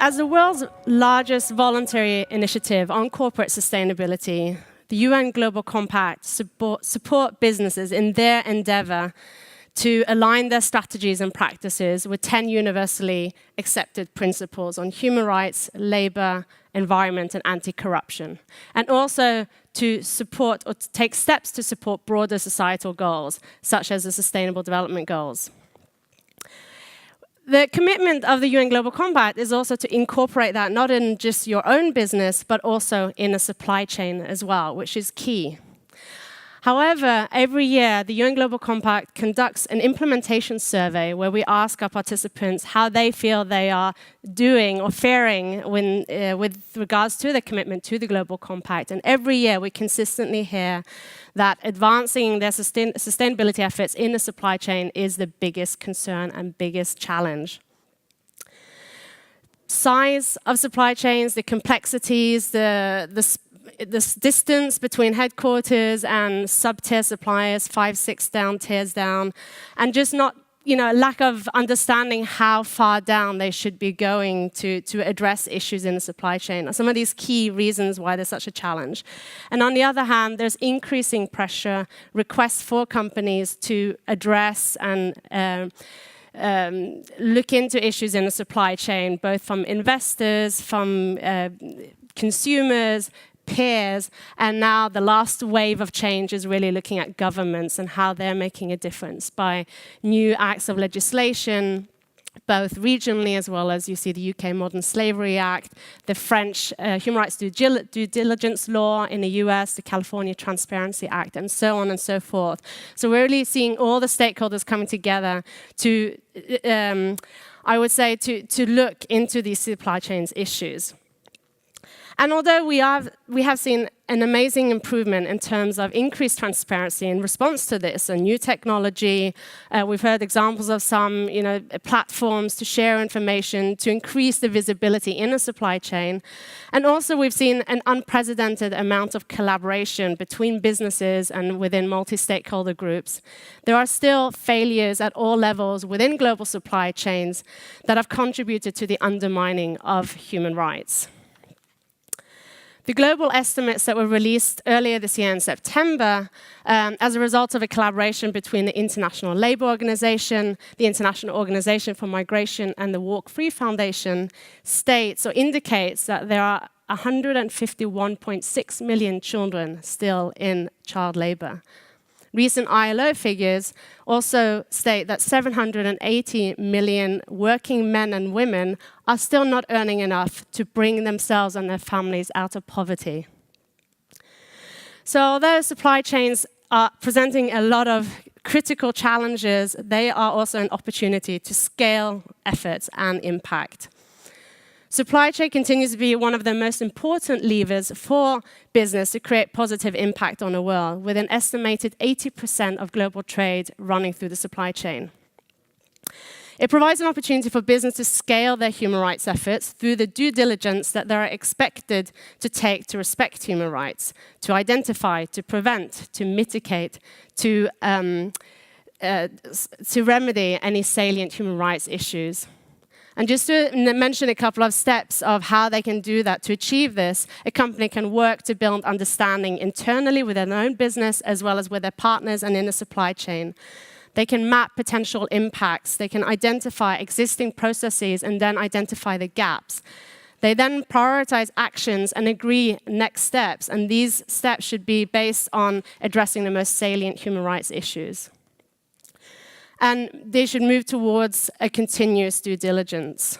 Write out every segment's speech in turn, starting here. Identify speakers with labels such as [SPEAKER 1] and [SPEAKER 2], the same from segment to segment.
[SPEAKER 1] As the world's largest voluntary initiative on corporate sustainability, the UN Global Compact support businesses in their endeavor to align their strategies and practices with 10 universally accepted principles on human rights, labor, environment, and anti-corruption, and also to support or to take steps to support broader societal goals, such as the Sustainable Development Goals. The commitment of the UN Global Compact is also to incorporate that not in just your own business, but also in a supply chain as well, which is key. However, every year, the UN Global Compact conducts an implementation survey where we ask our participants how they feel they are doing or faring with regards to their commitment to the Global Compact. And every year, we consistently hear that advancing their sustainability efforts in the supply chain is the biggest concern and biggest challenge. Size of supply chains, the complexities, the distance between headquarters and sub-tier suppliers, 5, 6 tiers down, and just not, lack of understanding how far down they should be going to address issues in the supply chain are some of these key reasons why there's such a challenge. And on the other hand, there's increasing pressure, requests for companies to address and look into issues in the supply chain, both from investors, from consumers, peers, and now the last wave of change is really looking at governments and how they're making a difference by new acts of legislation, both regionally as well as you see the UK Modern Slavery Act, the French Human Rights Due Diligence Law in the US, the California Transparency Act, and so on and so forth. So we're really seeing all the stakeholders coming together to, I would say, to look into these supply chains issues. And although we have seen an amazing improvement in terms of increased transparency in response to this, and new technology, we've heard examples of some, platforms to share information, to increase the visibility in a supply chain. And also we've seen an unprecedented amount of collaboration between businesses and within multi-stakeholder groups. There are still failures at all levels within global supply chains that have contributed to the undermining of human rights. The global estimates that were released earlier this year in September, as a result of a collaboration between the International Labour Organization, the International Organization for Migration, and the Walk Free Foundation, states or indicates that there are 151.6 million children still in child labour. Recent ILO figures also state that 780 million working men and women are still not earning enough to bring themselves and their families out of poverty. So although supply chains are presenting a lot of critical challenges, they are also an opportunity to scale efforts and impact. Supply chain continues to be one of the most important levers for business to create positive impact on the world, with an estimated 80% of global trade running through the supply chain. It provides an opportunity for business to scale their human rights efforts through the due diligence that they are expected to take to respect human rights, to identify, to prevent, to mitigate, to remedy any salient human rights issues. And just to mention a couple of steps of how they can do that to achieve this, a company can work to build understanding internally with their own business as well as with their partners and in the supply chain. They can map potential impacts. They can identify existing processes and then identify the gaps. They then prioritize actions and agree next steps. And these steps should be based on addressing the most salient human rights issues. And they should move towards a continuous due diligence.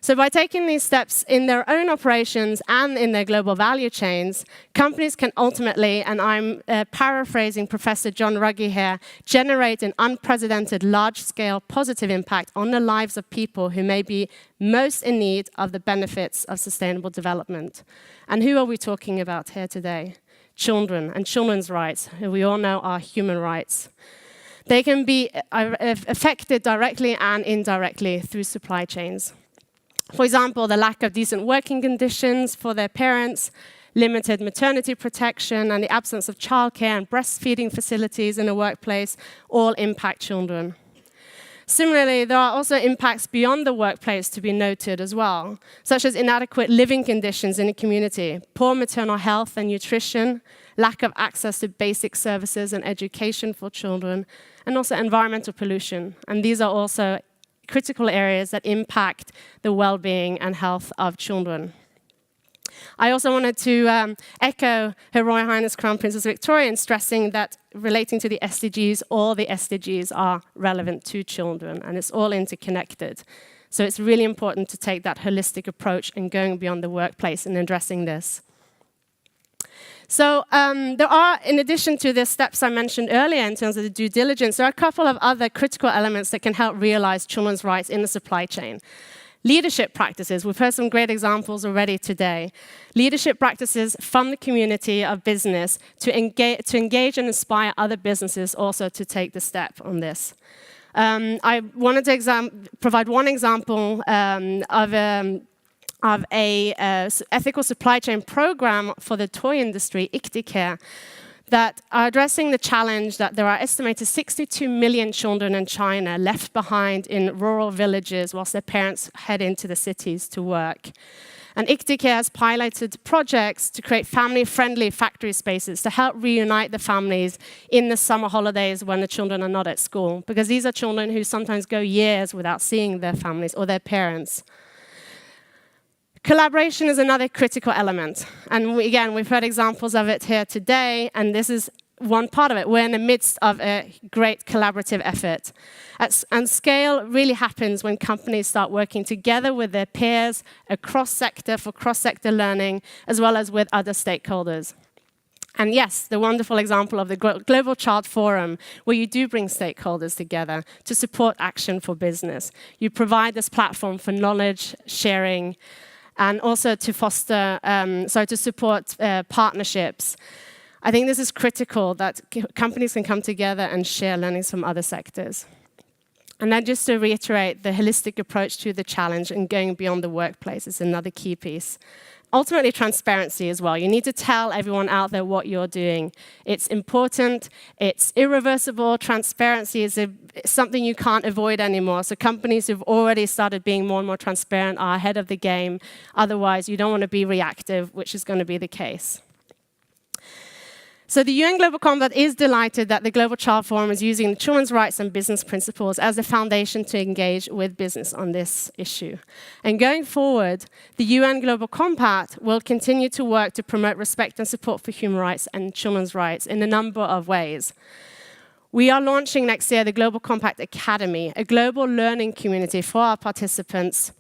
[SPEAKER 1] So by taking these steps in their own operations and in their global value chains, companies can ultimately, and I'm paraphrasing Professor John Ruggie here, generate an unprecedented large-scale positive impact on the lives of people who may be most in need of the benefits of sustainable development. And who are we talking about here today? Children and children's rights, who we all know are human rights. They can be affected directly and indirectly through supply chains. For example, the lack of decent working conditions for their parents, limited maternity protection, and the absence of childcare and breastfeeding facilities in the workplace all impact children. Similarly, there are also impacts beyond the workplace to be noted as well, such as inadequate living conditions in the community, poor maternal health and nutrition, lack of access to basic services and education for children, and also environmental pollution. And these are also critical areas that impact the well-being and health of children. I also wanted to echo Her Royal Highness Crown Princess Victoria in stressing that relating to the SDGs, all the SDGs are relevant to children, and it's all interconnected. So it's really important to take that holistic approach and going beyond the workplace and addressing this. So there are, in addition to the steps I mentioned earlier in terms of the due diligence, there are a couple of other critical elements that can help realize children's rights in the supply chain. Leadership practices, we've heard some great examples already today. Leadership practices from the community of business to engage and inspire other businesses also to take the step on this. I wanted to provide one example of a ethical supply chain program for the toy industry, ICTICare, that are addressing the challenge that there are estimated 62 million children in China left behind in rural villages whilst their parents head into the cities to work. And ICTICare has piloted projects to create family-friendly factory spaces to help reunite the families in the summer holidays when the children are not at school, because these are children who sometimes go years without seeing their families or their parents. Collaboration is another critical element. And again, we've heard examples of it here today, and this is one part of it. We're in the midst of a great collaborative effort. And scale really happens when companies start working together with their peers across sector for cross-sector learning, as well as with other stakeholders. And yes, the wonderful example of the Global Child Forum, where you do bring stakeholders together to support action for business. You provide this platform for knowledge sharing, and also to foster, to support partnerships. I think this is critical that companies can come together and share learnings from other sectors. And then just to reiterate, the holistic approach to the challenge and going beyond the workplace is another key piece. Ultimately, transparency as well. You need to tell everyone out there what you're doing. It's important, it's irreversible. Transparency is something you can't avoid anymore. So companies who've already started being more and more transparent are ahead of the game. Otherwise, you don't want to be reactive, which is going to be the case. So the UN Global Compact is delighted that the Global Child Forum is using the children's rights and business principles as a foundation to engage with business on this issue. And going forward, the UN Global Compact will continue to work to promote respect and support for human rights and children's rights in a number of ways. We are launching next year the Global Compact Academy, a global learning community for our participants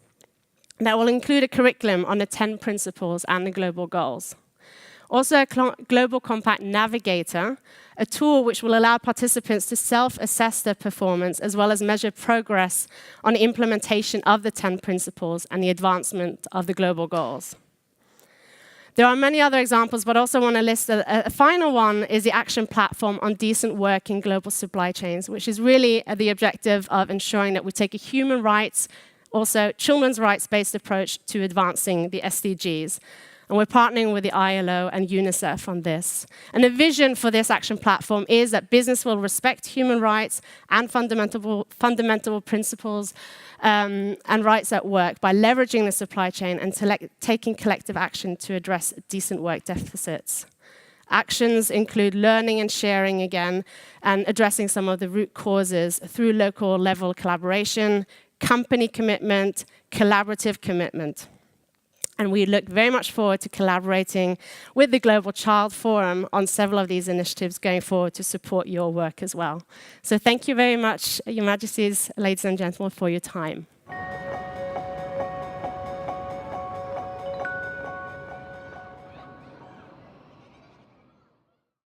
[SPEAKER 1] that will include a curriculum on the 10 principles and the global goals. Also, a Global Compact Navigator, a tool which will allow participants to self-assess their performance as well as measure progress on the implementation of the 10 principles and the advancement of the global goals. There are many other examples, but I also want to list a final one is the action platform on decent work in global supply chains, which is really the objective of ensuring that we take a human rights, also children's rights-based approach to advancing the SDGs. And we're partnering with the ILO and UNICEF on this. And the vision for this action platform is that business will respect human rights and fundamental principles and rights at work by leveraging the supply chain and taking collective action to address decent work deficits. Actions include learning and sharing again, and addressing some of the root causes through local level collaboration, company commitment, collaborative commitment. And we look very much forward to collaborating with the Global Child Forum on several of these initiatives going forward to support your work as well. So thank you very much, Your Majesties, ladies and gentlemen, for your time.